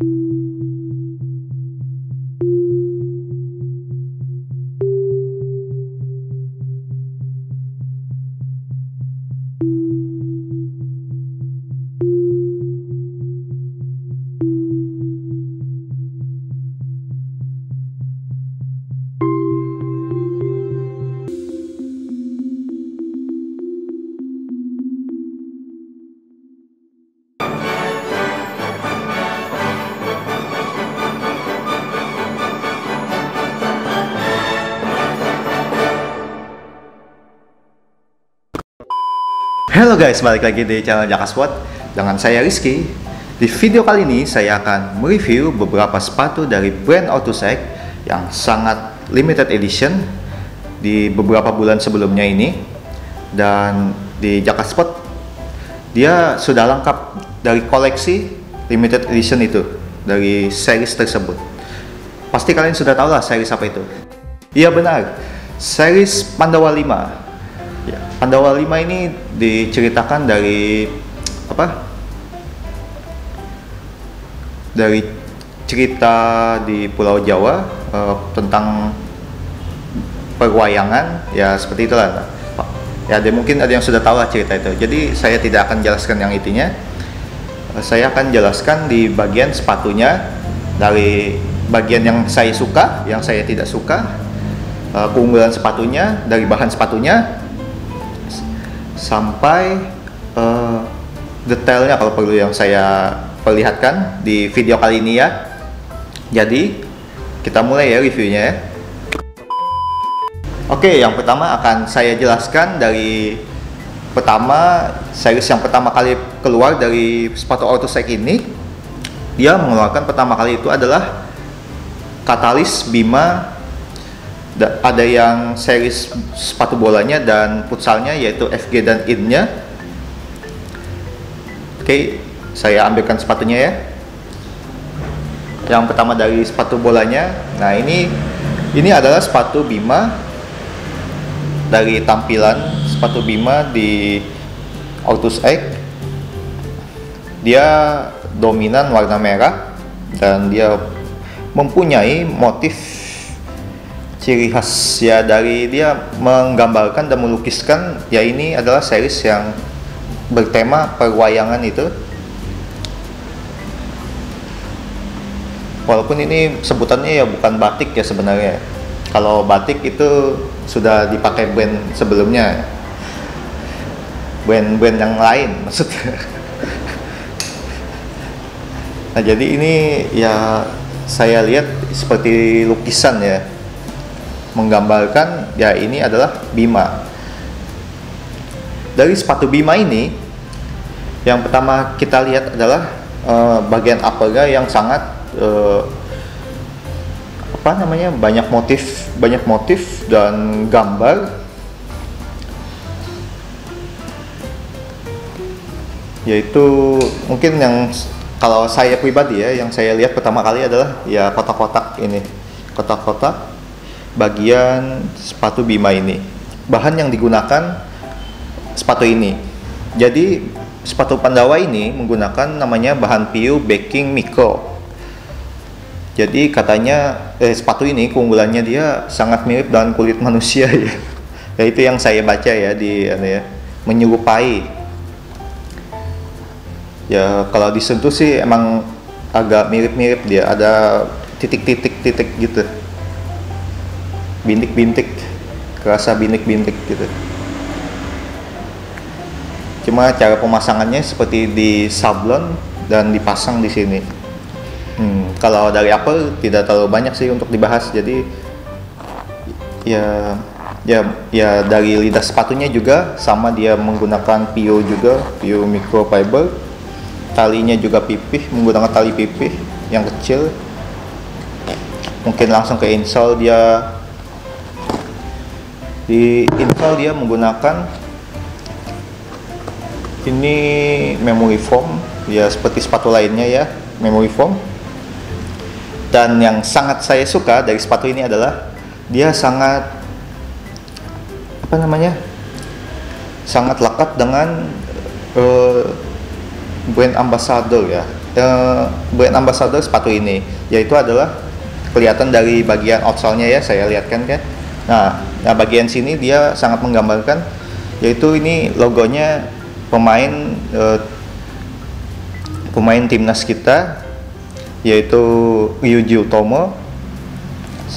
Halo guys, balik lagi di channel Jakasport dengan saya Rizky. Di video kali ini saya akan mereview beberapa sepatu dari brand Autosec yang sangat limited edition di beberapa bulan sebelumnya ini. Dan di Jakasport dia sudah lengkap dari koleksi limited edition itu, dari series tersebut. Pasti kalian sudah tahu lah series apa itu. Iya benar, series Pandawa 5. Ya, Pandawa 5 ini diceritakan dari apa? Dari cerita di Pulau Jawa tentang perwayangan, ya seperti itulah. Ya, mungkin ada yang sudah tahu lah cerita itu. Jadi saya tidak akan jelaskan yang intinya. Saya akan jelaskan di bagian sepatunya, dari bagian yang saya suka, yang saya tidak suka, keunggulan sepatunya, dari bahan sepatunya, sampai detailnya kalau perlu yang saya perlihatkan di video kali ini ya. Jadi kita mulai ya reviewnya ya. Oke, yang pertama akan saya jelaskan dari series yang pertama kali keluar dari sepatu Autosec ini. Dia mengeluarkan pertama kali itu adalah Katalis Bima. Ada yang series sepatu bolanya dan futsalnya, yaitu FG dan IN-nya. Oke, saya ambilkan sepatunya ya. Yang pertama dari sepatu bolanya. Nah, ini adalah sepatu Bima. Dari tampilan sepatu Bima di Autosec, dia dominan warna merah dan dia mempunyai motif ciri khas ya, dari dia menggambarkan dan melukiskan ya. Ini adalah series yang bertema perwayangan itu, walaupun ini sebutannya ya bukan batik ya sebenarnya. Kalau batik itu sudah dipakai brand sebelumnya, brand yang lain maksudnya. Nah, jadi ini ya saya lihat seperti lukisan ya, menggambarkan ya ini adalah Bima. Dari sepatu Bima ini, yang pertama kita lihat adalah bagian uppernya yang sangat banyak motif dan gambar, yaitu mungkin yang kalau saya pribadi ya, yang saya lihat pertama kali adalah ya kotak-kotak ini, kotak-kotak bagian sepatu Bima ini. Bahan yang digunakan sepatu ini, jadi sepatu Pandawa ini menggunakan namanya bahan PU backing micro. Jadi katanya sepatu ini keunggulannya dia sangat mirip dengan kulit manusia ya. Ya itu yang saya baca ya di menyerupai. Ya kalau disentuh sih emang agak mirip-mirip, dia ada titik-titik gitu. Bintik-bintik, kerasa bintik-bintik gitu. Cuma cara pemasangannya seperti di sablon dan dipasang di sini. Kalau dari Apple tidak terlalu banyak sih untuk dibahas. Jadi ya dari lidah sepatunya juga sama, dia menggunakan PU juga, PU microfiber. Talinya juga pipih, menggunakan tali pipih yang kecil. Mungkin langsung ke insole, di insole dia menggunakan ini memory foam ya, seperti sepatu lainnya ya, memory foam. Dan yang sangat saya suka dari sepatu ini adalah dia sangat sangat lekat dengan brand ambassador ya. brand ambassador sepatu ini, yaitu adalah kelihatan dari bagian outsole-nya ya, saya lihatkan kan. Nah, bagian sini dia sangat menggambarkan, yaitu ini logonya pemain timnas kita, yaitu Ryuji Utomo,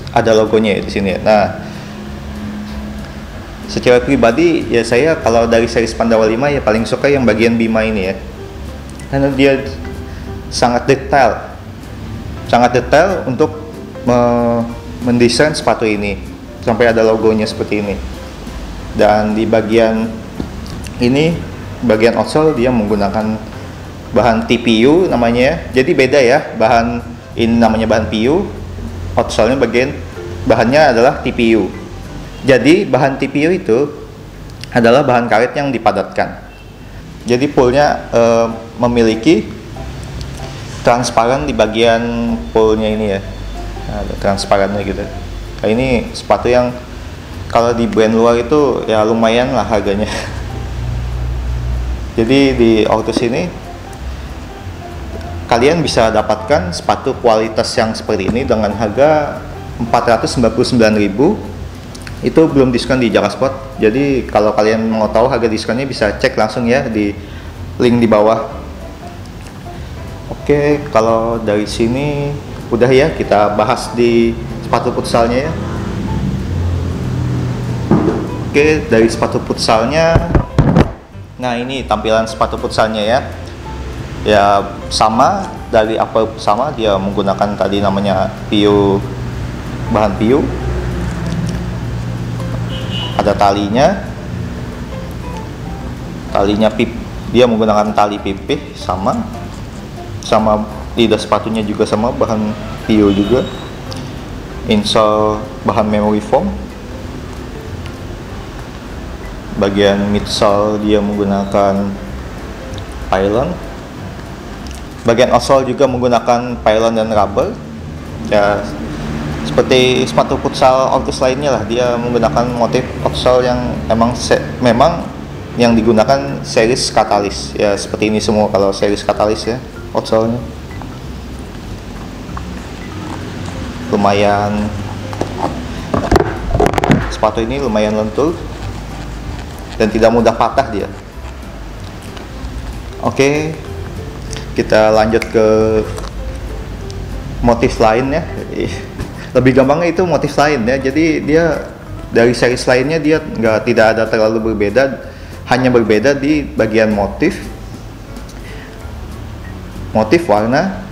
ada logonya ya di sini. Nah, secara pribadi ya saya kalau dari series Pandawa 5 ya paling suka yang bagian Bima ini ya, karena dia sangat detail untuk mendesain sepatu ini sampai ada logonya seperti ini. Dan di bagian ini, bagian outsole, dia menggunakan bahan TPU namanya ya. Jadi beda ya, bahan ini namanya bahan PU, outsole-nya bahannya adalah TPU. Jadi bahan TPU itu adalah bahan karet yang dipadatkan. Jadi poolnya memiliki transparan di bagian poolnya ini ya, ada transparannya gitu. Nah, ini sepatu yang kalau di brand luar itu ya lumayan lah harganya. Jadi di Ortus ini kalian bisa dapatkan sepatu kualitas yang seperti ini dengan harga 499.000. Itu belum diskon di Jakasport. Jadi kalau kalian mau tahu harga diskonnya bisa cek langsung ya di link di bawah. Oke, kalau dari sini udah ya, kita bahas di sepatu futsalnya ya. Oke, dari sepatu futsalnya, nah ini tampilan sepatu futsalnya ya. Ya sama, dari apa sama, dia menggunakan tadi namanya PU, bahan PU. Ada talinya dia menggunakan tali pipih sama lidah sepatunya juga sama, bahan PU juga. Insole bahan memory foam. Bagian midsole dia menggunakan pylon. Bagian outsole juga menggunakan pylon dan rubber. Ya seperti sepatu futsal Ortus lainnya lah, dia menggunakan motif outsole yang memang yang digunakan series Catalyst ya, seperti ini semua kalau series Catalyst ya outsole-nya. Lumayan, sepatu ini lumayan lentur dan tidak mudah patah dia. Oke, kita lanjut ke motif lain ya. Lebih gampangnya itu motif lain ya. Jadi dia dari series lainnya dia tidak ada terlalu berbeda, hanya berbeda di bagian motif warna.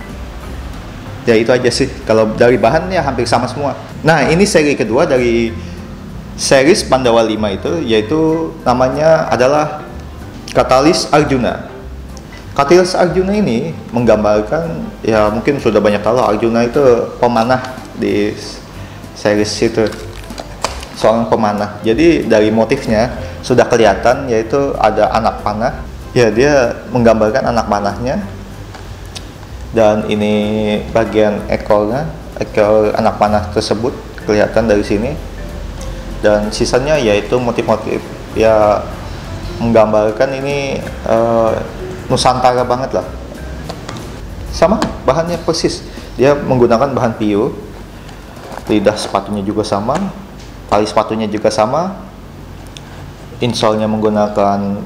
Ya itu aja sih. Kalau dari bahan ya hampir sama semua. Nah, ini seri kedua dari series Pandawa 5 itu, yaitu namanya adalah Catalyst Arjuna. Catalyst Arjuna ini menggambarkan, ya mungkin sudah banyak tahu, Arjuna itu pemanah di series itu, seorang pemanah. Jadi dari motifnya sudah kelihatan, yaitu ada anak panah ya, dia menggambarkan anak panahnya. Dan ini bagian ekor anak panah tersebut kelihatan dari sini. Dan sisanya yaitu motif-motif ya, menggambarkan ini Nusantara banget lah. Sama bahannya persis, dia menggunakan bahan PU. Lidah sepatunya juga sama, tali sepatunya juga sama, insole-nya menggunakan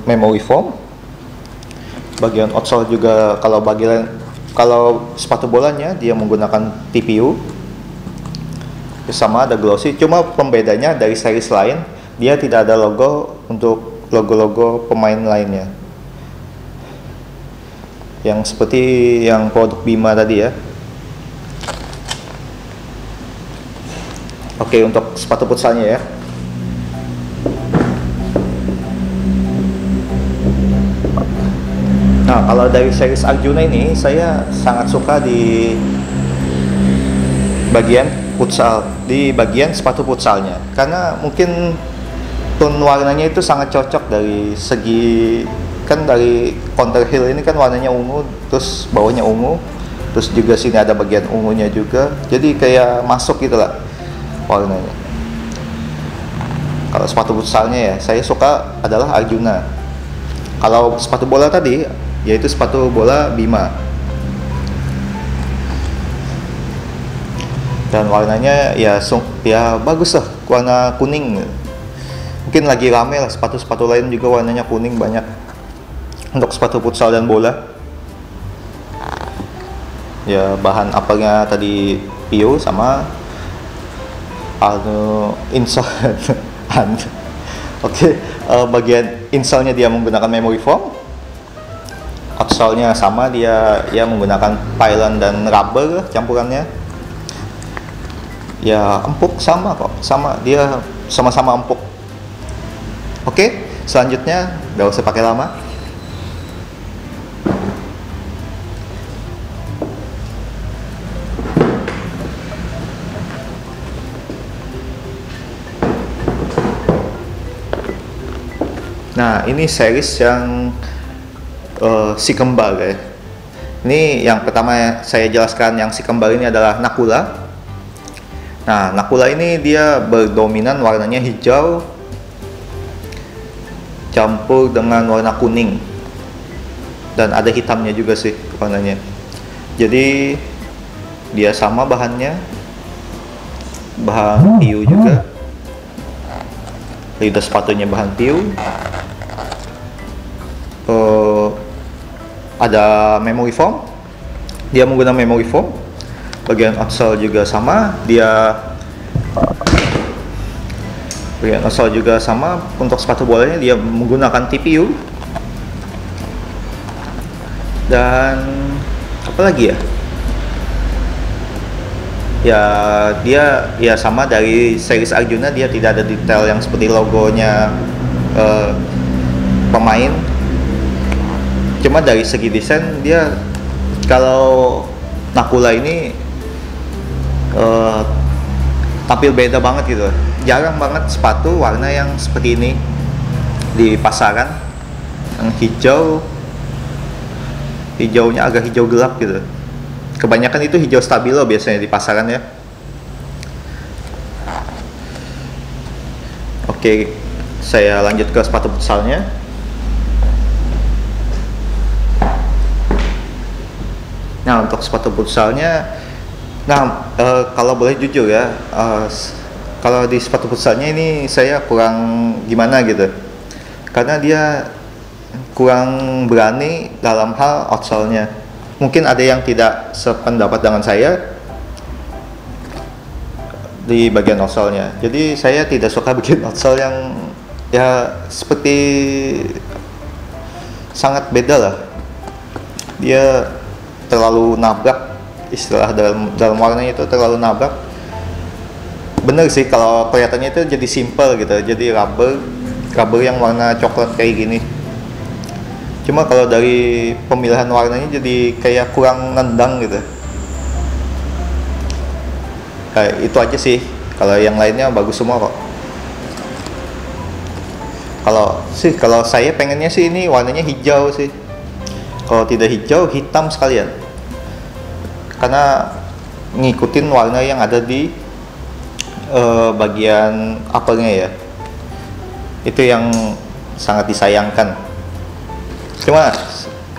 memory foam. Bagian outsole juga, kalau sepatu bolanya dia menggunakan TPU. Sama ada glossy, cuma pembedanya dari series lain, dia tidak ada logo untuk logo-logo pemain lainnya, yang seperti yang produk Bima tadi ya. Oke, untuk sepatu futsalnya ya. Nah, kalau dari series Arjuna ini saya sangat suka di bagian futsal, di bagian sepatu futsalnya, karena mungkin tone warnanya itu sangat cocok dari segi, kan dari counter heel ini kan warnanya ungu, terus bawahnya ungu, terus juga sini ada bagian ungunya juga, jadi kayak masuk gitu lah warnanya. Kalau sepatu futsalnya ya saya suka adalah Arjuna. Kalau sepatu bola tadi yaitu sepatu bola Bima. Dan warnanya ya ya bagus lah, warna kuning. Mungkin lagi rame lah, sepatu-sepatu lain juga warnanya kuning banyak untuk sepatu futsal dan bola. Ya bahan apanya tadi PU sama insole. Oke, bagian insole-nya dia menggunakan memory foam. Outsole-nya sama, dia menggunakan pylon dan rubber campurannya. Ya empuk, sama kok, sama, dia sama-sama empuk. Oke, selanjutnya gak usah pakai lama. Nah, ini series yang si kembar ya. Ini yang pertama saya jelaskan, yang si kembar ini adalah Nakula. Nah, Nakula ini dia berdominan warnanya hijau campur dengan warna kuning, dan ada hitamnya juga sih warnanya. Jadi dia sama bahannya, bahan PU juga. Lidah sepatunya bahan PU. Ada memory foam, dia menggunakan memory foam. Bagian outsole juga sama, bagian outsole juga sama. Untuk sepatu bolanya dia menggunakan TPU. Dan apa lagi ya? Ya dia ya sama dari series Arjuna, dia tidak ada detail yang seperti logonya pemain. Cuma dari segi desain, dia kalau Nakula ini tampil beda banget gitu. Jarang banget sepatu warna yang seperti ini di pasaran, yang hijaunya agak hijau gelap gitu. Kebanyakan itu hijau stabilo biasanya di pasaran ya. Oke, saya lanjut ke sepatu futsalnya. Nah, untuk sepatu futsalnya, kalau boleh jujur ya, kalau di sepatu futsalnya ini saya kurang gimana gitu, karena dia kurang berani dalam hal outsole-nya. Mungkin ada yang tidak sependapat dengan saya di bagian outsole-nya. Jadi saya tidak suka bagian outsole yang ya seperti sangat beda lah. Dia terlalu nabrak, istilah dalam warnanya itu terlalu nabrak. Bener sih kalau kelihatannya itu jadi simple gitu, jadi rubber yang warna coklat kayak gini. Cuma kalau dari pemilihan warnanya jadi kayak kurang nendang gitu. Kayak itu aja sih. Kalau yang lainnya bagus semua kok. Kalau saya pengennya sih ini warnanya hijau sih. Kalau tidak hijau, hitam sekalian. Karena ngikutin warna yang ada di bagian uppernya ya. Itu yang sangat disayangkan. Cuma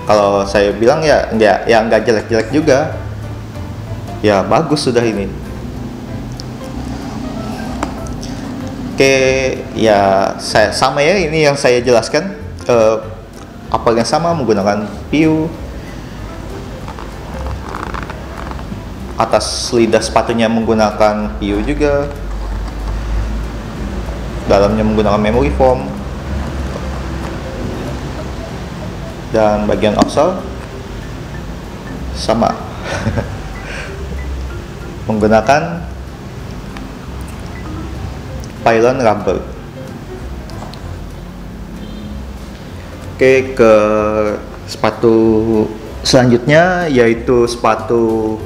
kalau saya bilang ya nggak jelek-jelek juga. Ya bagus sudah ini. Oke, ya sama ya, ini yang saya jelaskan. Apa yang sama, menggunakan PU. Atas lidah sepatunya menggunakan PU juga. Dalamnya menggunakan memory foam. Dan bagian outsole sama. Menggunakan pylon rubber. Oke, ke sepatu selanjutnya, yaitu sepatu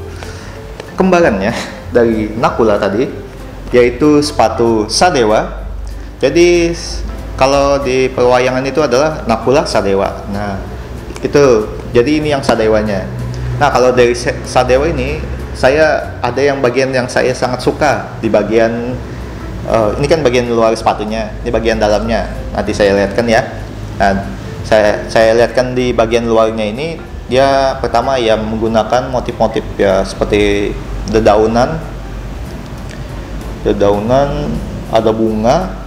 kembarannya dari Nakula tadi, yaitu sepatu Sadewa. Jadi kalau di perwayangan itu adalah Nakula Sadewa. Nah, itu jadi ini yang Sadewanya. Nah, kalau dari Sadewa ini, saya ada yang bagian yang saya sangat suka di bagian ini kan bagian luar sepatunya, ini bagian dalamnya. Nanti saya lihatkan ya. Nah, saya lihatkan di bagian luarnya ini, dia pertama ya menggunakan motif-motif ya seperti dedaunan dedaunan, ada bunga.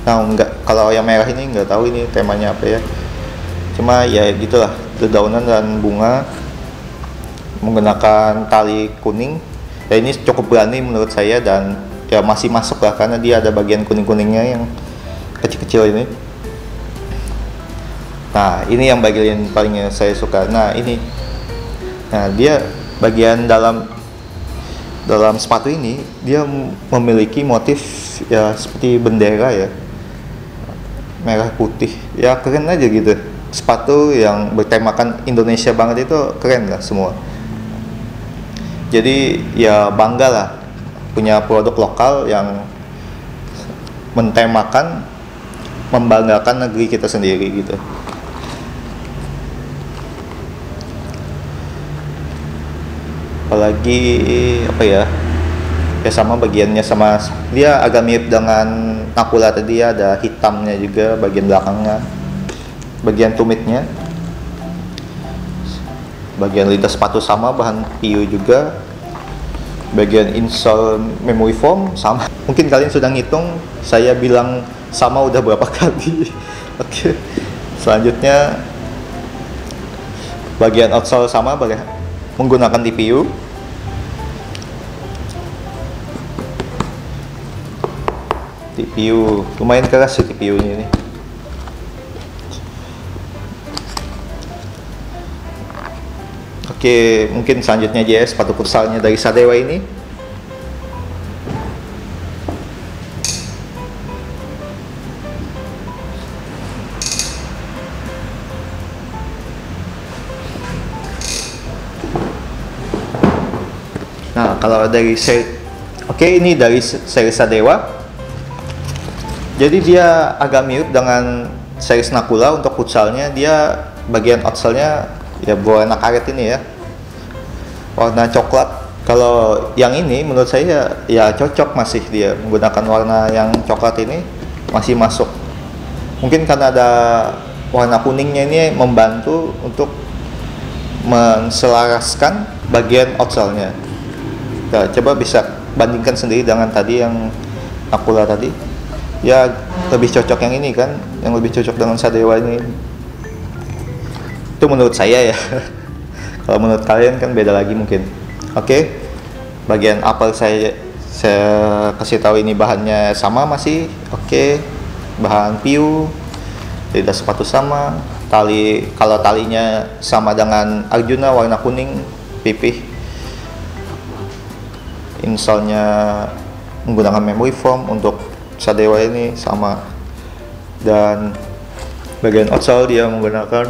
Nah, enggak, kalau yang merah ini nggak tahu ini temanya apa ya. Cuma ya gitulah, dedaunan dan bunga menggunakan tali kuning. Ya ini cukup berani menurut saya, dan ya masih masuk lah karena dia ada bagian kuning-kuningnya yang kecil-kecil ini. Nah, ini yang bagian paling saya suka. Nah, ini. Nah, dia bagian dalam sepatu ini dia memiliki motif ya seperti bendera ya. Merah putih. Ya keren aja gitu. Sepatu yang bertemakan Indonesia banget itu keren lah semua. Jadi ya bangga lah punya produk lokal yang mentemakan, membanggakan negeri kita sendiri gitu. Apalagi apa ya, ya sama bagiannya, sama dia agak mirip dengan Nakula tadi, ada hitamnya juga bagian belakangnya, bagian tumitnya, bagian lidah sepatu sama, bahan PU juga, bagian insole memory foam sama. Mungkin kalian sudah ngitung saya bilang sama udah berapa kali. Oke. Selanjutnya bagian outsole sama, menggunakan TPU. TPU lumayan keras sih TPU nya ini. Oke, mungkin selanjutnya aja ya sepatu futsalnya dari Sadewa ini. Nah, kalau dari ini dari seri Sadewa. Jadi dia agak mirip dengan series Nakula. Untuk futsalnya dia bagian outsole-nya ya berwarna karet ini ya, warna coklat. Kalau yang ini menurut saya ya cocok, masih dia menggunakan warna yang coklat ini masih masuk. Mungkin karena ada warna kuningnya ini membantu untuk menselaraskan bagian outsole-nya. Nah, coba bisa bandingkan sendiri dengan tadi yang Nakula tadi. Ya lebih cocok yang ini kan, yang lebih cocok dengan Sadewa ini. Itu menurut saya ya. Kalau menurut kalian kan beda lagi mungkin. Oke. Bagian upper saya kasih tahu ini bahannya sama masih. Oke. Bahan PU, lidah sepatu sama, tali, kalau talinya sama dengan Arjuna warna kuning pipih. Insole-nya menggunakan memory foam, untuk Sadewa ini sama, dan bagian outsole dia menggunakan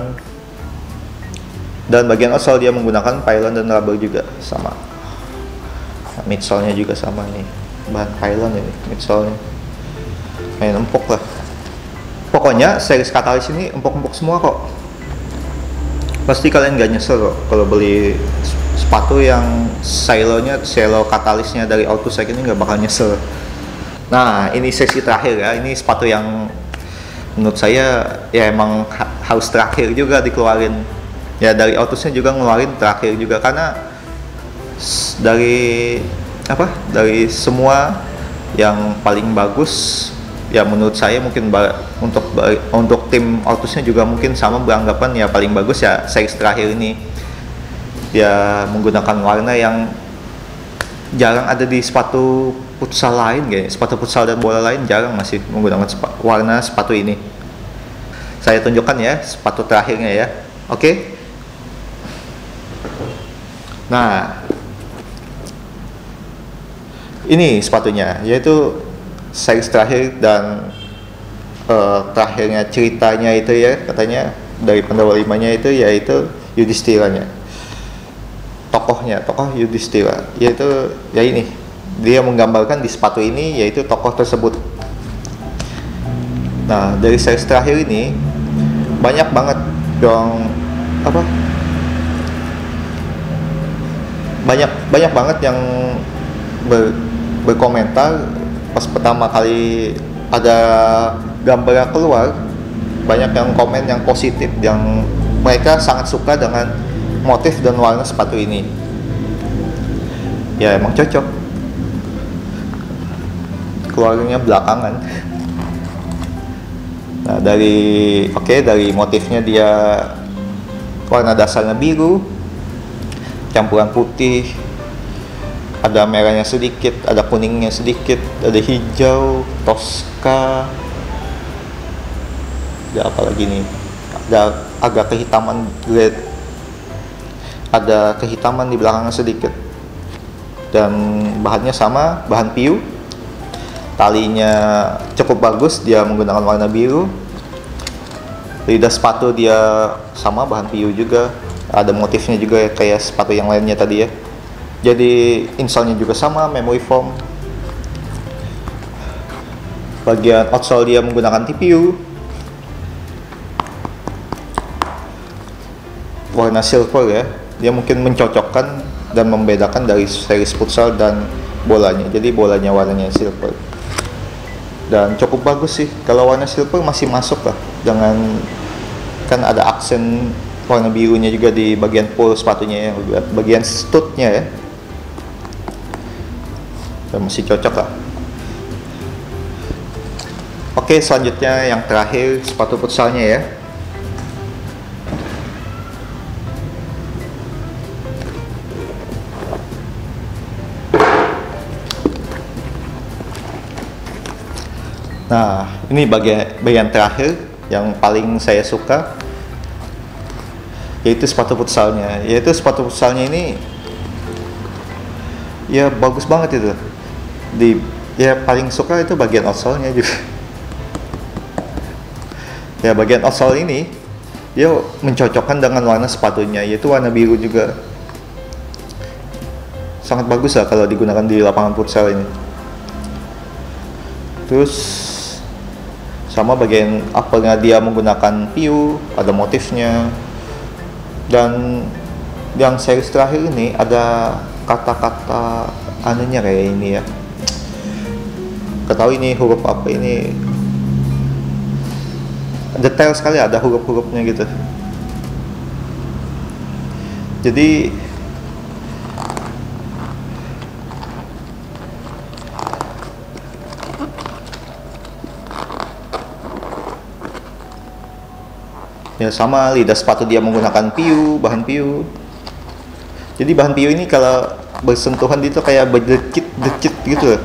pylon dan rubber juga sama. Nah, midsole-nya juga sama nih, bahan pylon ini midsole-nya. Main empuk lah. Pokoknya series Catalyst ini empuk-empuk semua kok. Pasti kalian gak nyesel kok kalau beli sepatu yang silo Catalyst-nya dari Autosec ini, gak bakal nyesel. Nah, ini sesi terakhir ya. Ini sepatu yang menurut saya ya emang harus terakhir juga dikeluarin. Ya dari Autosnya juga ngeluarin terakhir juga, karena dari semua yang paling bagus ya menurut saya, mungkin untuk tim Autosnya juga mungkin sama beranggapan ya paling bagus ya series terakhir ini. Ya menggunakan warna yang jarang ada di sepatu futsal lain, sepatu futsal dan bola lain jarang masih menggunakan warna sepatu ini. Saya tunjukkan ya sepatu terakhirnya ya. Oke. Nah, ini sepatunya, yaitu series terakhir dan terakhirnya ceritanya itu ya, katanya dari Pandawa 5-nya itu yaitu Yudhishthiranya. Tokoh Yudhishthira, yaitu ya ini, dia menggambarkan di sepatu ini yaitu tokoh tersebut. Nah, dari series terakhir ini banyak banget yang banyak banget yang berkomentar pas pertama kali ada gambarnya keluar. Banyak yang komen yang positif, yang mereka sangat suka dengan motif dan warna sepatu ini. Ya emang cocok. keluarnya belakangan. Nah, dari motifnya dia warna dasarnya biru, campuran putih, ada merahnya sedikit, ada kuningnya sedikit, ada hijau, toska, ada apa lagi nih? Ada agak kehitaman red, ada kehitaman di belakangnya sedikit. Dan bahannya sama, bahan PU. Talinya cukup bagus, dia menggunakan warna biru. Lidah sepatu dia sama, bahan PU juga. Ada motifnya juga kayak sepatu yang lainnya tadi ya. Jadi insole-nya juga sama, memory foam. Bagian outsole dia menggunakan TPU. Warna silver ya. Dia mungkin mencocokkan dan membedakan dari series futsal dan bolanya. Jadi bolanya warnanya silver. Dan cukup bagus sih. Kalau warna silver masih masuk lah. Jangan, kan ada aksen warna birunya juga di bagian pole sepatunya ya, bagian studnya ya. Dan masih cocok lah. Oke, selanjutnya yang terakhir sepatu futsalnya ya. Nah, ini bagian terakhir yang paling saya suka, yaitu sepatu futsalnya. Sepatu futsalnya ini ya bagus banget itu. Paling suka itu bagian outsole-nya juga. Ya, bagian outsole ini dia mencocokkan dengan warna sepatunya, yaitu warna biru juga. Sangat bagus lah kalau digunakan di lapangan futsal ini. Terus sama bagian uppernya dia menggunakan PU, ada motifnya. Dan yang series terakhir ini ada kata-kata anunya kayak ini ya. Ketahui ini huruf apa ini, detail sekali, ada huruf-hurufnya gitu. Jadi ya sama, lidah sepatu dia menggunakan PU, bahan PU. Jadi bahan PU ini kalau bersentuhan itu kayak berdekit-dekit gitu.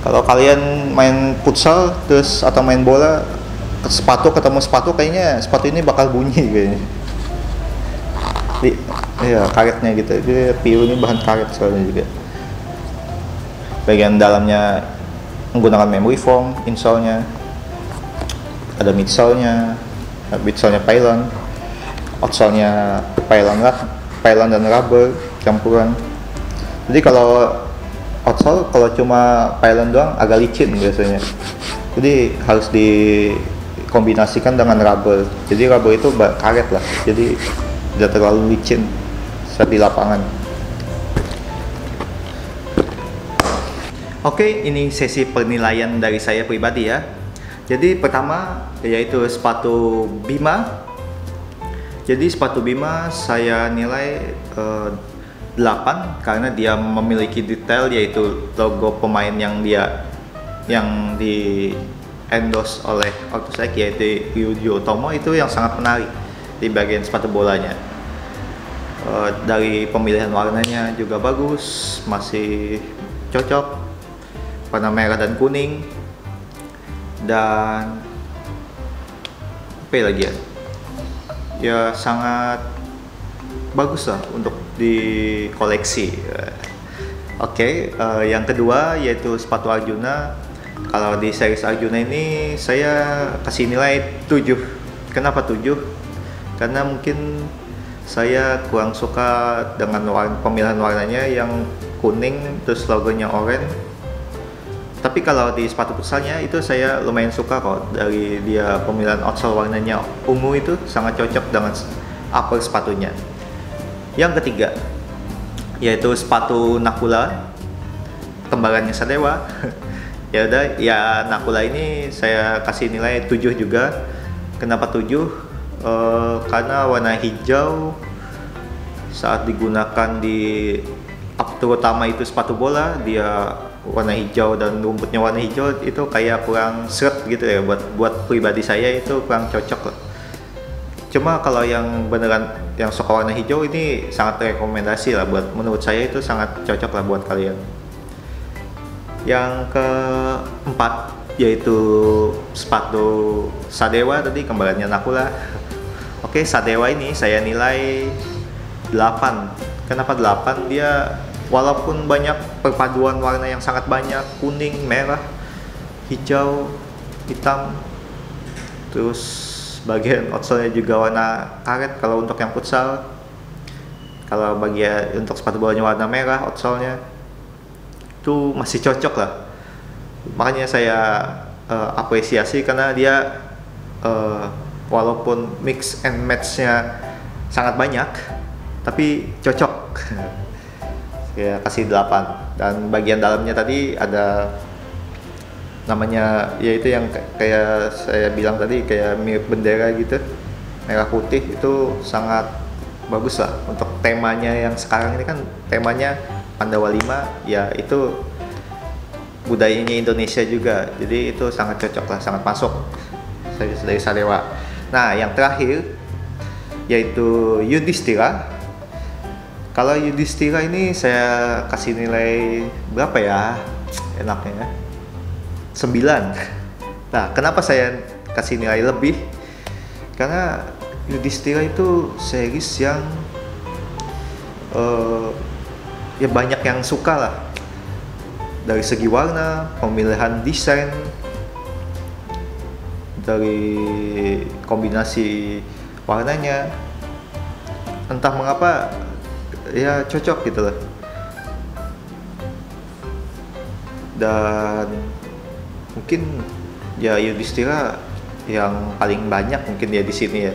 Kalau kalian main futsal terus atau main bola, ketemu sepatu, kayaknya sepatu ini bakal bunyi kayaknya. Iya, karetnya gitu. Jadi PU ini bahan karet soalnya juga. Bagian dalamnya menggunakan memory foam, insole-nya. Ada midsole-nya pylon, outsole-nya pylon dan rubber campuran. Jadi kalau outsole, kalau cuma pylon doang agak licin biasanya. Jadi harus dikombinasikan dengan rubber. Jadi rubber itu karet lah. Jadi tidak terlalu licin saat di lapangan. Oke, ini sesi penilaian dari saya pribadi ya. Jadi pertama yaitu sepatu Bima. Jadi sepatu Bima saya nilai 8 karena dia memiliki detail, yaitu logo pemain yang di endorse oleh Orthosac, yaitu Ryuji Otomo, itu yang sangat menarik di bagian sepatu bolanya. Dari pemilihan warnanya juga bagus, masih cocok, warna merah dan kuning. Dan apa lagi ya? Ya sangat bagus lah untuk dikoleksi. Oke, yang kedua yaitu sepatu Arjuna. Kalau di series Arjuna ini saya kasih nilai 7. Kenapa 7? Karena mungkin saya kurang suka dengan pemilihan warnanya yang kuning terus logonya oranye. Tapi kalau di sepatu futsalnya itu saya lumayan suka kok, dari dia pemilihan outsole warnanya ungu itu sangat cocok dengan upper sepatunya. Yang ketiga yaitu sepatu Nakula, kembarannya Sadewa. Ya udah, ya Nakula ini saya kasih nilai 7 juga. Kenapa 7? Karena warna hijau saat digunakan di terutama itu sepatu bola, dia warna hijau dan rumputnya warna hijau itu kayak kurang seret gitu ya, buat pribadi saya itu kurang cocok lah. Cuma kalau yang beneran yang suka warna hijau ini sangat rekomendasi lah, menurut saya itu sangat cocok lah buat kalian. Yang keempat yaitu sepatu Sadewa, tadi kembarannya Nakula. Oke, Sadewa ini saya nilai 8. Kenapa 8? Dia walaupun banyak perpaduan warna yang sangat banyak, kuning, merah, hijau, hitam, terus bagian outsole-nya juga warna karet kalau untuk yang futsal. Kalau bagian untuk sepatu bawahnya warna merah, outsole-nya itu masih cocok lah. Makanya saya apresiasi karena dia walaupun mix and match-nya sangat banyak, tapi cocok. Ya kasih 8. Dan bagian dalamnya tadi ada namanya, yaitu yang kayak saya bilang tadi, kayak mirip bendera gitu, merah putih, itu sangat bagus lah untuk temanya yang sekarang ini. Kan temanya Pandawa 5 ya, itu budayanya Indonesia juga, jadi itu sangat cocok lah, sangat masuk dari Sadewa. Nah, yang terakhir yaitu Yudhistira. Kalau Yudhistira ini saya kasih nilai berapa ya? Enaknya 9. Nah, kenapa saya kasih nilai lebih? Karena Yudhistira itu series yang ya banyak yang suka lah. Dari segi warna, pemilihan desain, dari kombinasi warnanya, entah mengapa ya cocok gitu loh. Dan mungkin ya Yudhistira yang paling banyak mungkin ya di sini ya,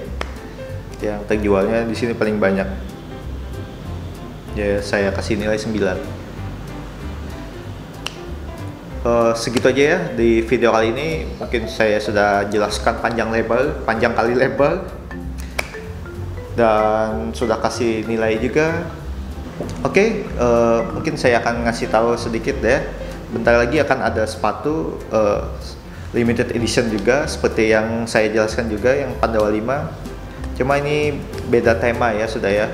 yang terjualnya di sini paling banyak. Ya saya kasih nilai 9. Segitu aja ya di video kali ini. Mungkin saya sudah jelaskan panjang kali lebar, dan sudah kasih nilai juga. Oke, mungkin saya akan ngasih tahu sedikit deh. Bentar lagi akan ada sepatu limited edition juga, seperti yang saya jelaskan juga yang Pandawa 5. Cuma ini beda tema ya sudah ya.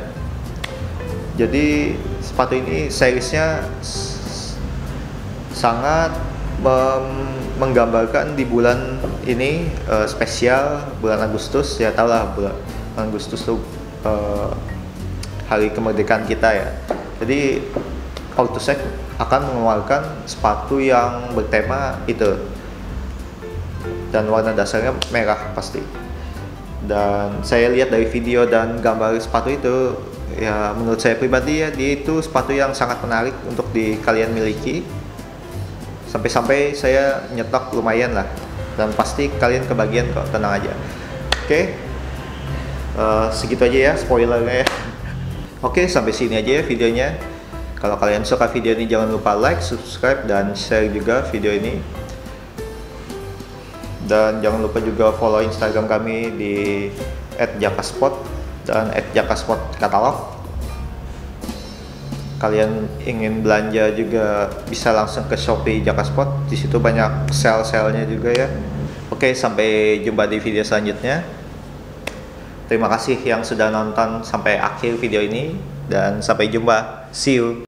Jadi sepatu ini seriesnya sangat menggambarkan di bulan ini, spesial bulan Agustus. Ya tau lah, bulan Agustus tuh hari kemerdekaan kita ya. Jadi Autosek akan mengeluarkan sepatu yang bertema itu, dan warna dasarnya merah pasti. Dan saya lihat dari video dan gambar sepatu itu, ya menurut saya pribadi ya, dia itu sepatu yang sangat menarik untuk kalian miliki. Sampai-sampai saya nyetok lumayan lah, dan pasti kalian kebagian kok, tenang aja. Oke, segitu aja ya spoilernya ya. Oke, sampai sini aja ya videonya. Kalau kalian suka video ini, jangan lupa like, subscribe, dan share juga video ini. Dan jangan lupa juga follow Instagram kami di @jakaspot dan @jakaspotkatalog. Kalian ingin belanja juga bisa langsung ke Shopee Jakaspot. Di situ banyak sale-sale-nya juga ya. Oke, sampai jumpa di video selanjutnya. Terima kasih yang sudah nonton sampai akhir video ini, dan sampai jumpa. See you.